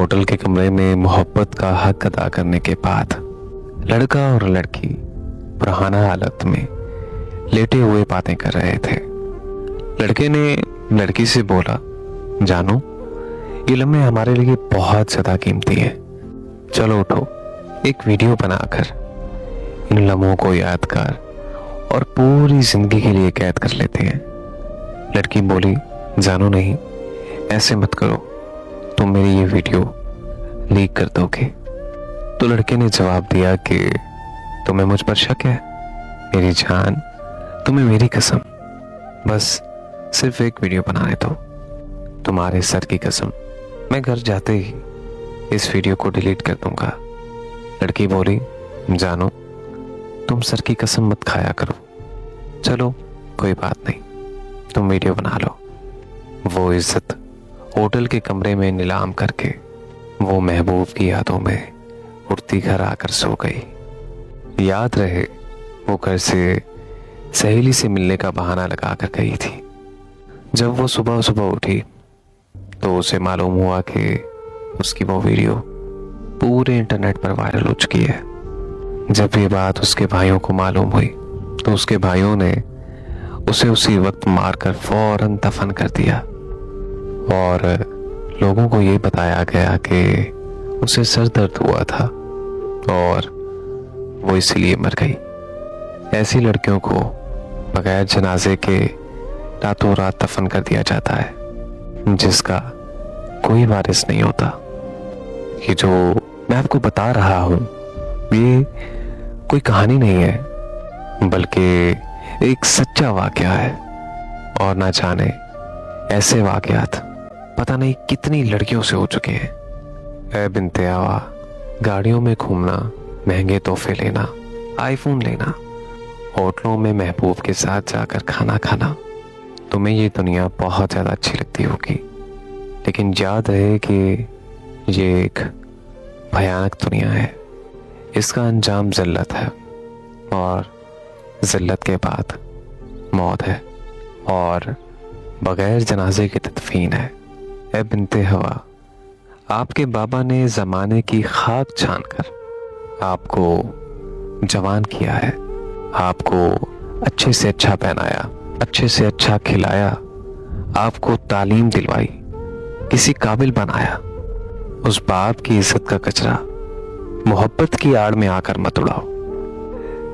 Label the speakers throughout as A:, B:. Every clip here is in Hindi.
A: होटल के कमरे में मोहब्बत का हक अदा करने के बाद लड़का और लड़की पुराना हालत में लेटे हुए बातें कर रहे थे। लड़के ने लड़की से बोला, जानो, ये लम्हे हमारे लिए बहुत ज्यादा कीमती है। चलो उठो, एक वीडियो बनाकर इन लम्हों को यादगार और पूरी जिंदगी के लिए कैद कर लेते हैं। लड़की बोली, जानो नहीं, ऐसे मत करो, तुम मेरी ये वीडियो लीक कर दोगे। तो लड़के ने जवाब दिया कि तुम्हें मुझ पर शक है? मेरी जान, तुम्हें मेरी कसम, बस सिर्फ एक वीडियो बनाने दो। तुम्हारे सर की कसम, मैं घर जाते ही इस वीडियो को डिलीट कर दूंगा। लड़की बोली, जानो, तुम सर की कसम मत खाया करो। चलो कोई बात नहीं, तुम वीडियो बना लो। वो इज्जत होटल के कमरे में नीलाम करके वो महबूब की यादों में उड़ती घर आकर सो गई। याद रहे, वो घर से सहेली से मिलने का बहाना लगाकर गई थी। जब वो सुबह सुबह उठी तो उसे मालूम हुआ कि उसकी वो वीडियो पूरे इंटरनेट पर वायरल हो चुकी है। जब ये बात उसके भाइयों को मालूम हुई तो उसके भाइयों ने उसे उसी वक्त मारकर फौरन दफन कर दिया और लोगों को ये बताया गया कि उसे सर दर्द हुआ था और वो इसलिए मर गई। ऐसी लड़कियों को बगैर जनाजे के रातों रात दफन कर दिया जाता है, जिसका कोई वारिस नहीं होता। ये जो मैं आपको बता रहा हूं, ये कोई कहानी नहीं है, बल्कि एक सच्चा वाकया है। और ना जाने ऐसे वाकयात पता नहीं कितनी लड़कियों से हो चुके हैं। ऐ बिन्ते आवा, गाड़ियों में घूमना, महंगे तोहफे लेना, आईफोन लेना, होटलों में महबूब के साथ जाकर खाना खाना, तुम्हें ये दुनिया बहुत ज़्यादा अच्छी लगती होगी, लेकिन याद रहे कि ये एक भयानक दुनिया है। इसका अंजाम ज़िल्लत है और ज़िल्लत के बाद मौत है और बगैर जनाजे की तदफीन है। ऐ बिन्ते हवा, आपके बाबा ने ज़माने की खाक छानकर आपको जवान किया है, आपको अच्छे से अच्छा पहनाया, अच्छे से अच्छा खिलाया, आपको तालीम दिलवाई, किसी काबिल बनाया। उस बाप की इज्जत का कचरा मोहब्बत की आड़ में आकर मत उड़ाओ।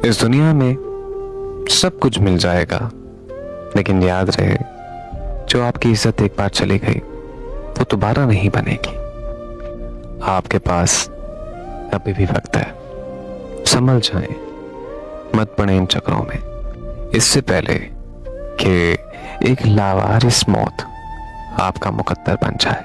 A: इस दुनिया में सब कुछ मिल जाएगा, लेकिन याद रहे, जो आपकी इज्जत एक बार चली गई वो दोबारा नहीं बनेगी। आपके पास अभी भी वक्त है, संभल जाएं, मत पड़े इन चक्रों में, इससे पहले कि एक लावारिस मौत आपका मुकद्दर बन जाए।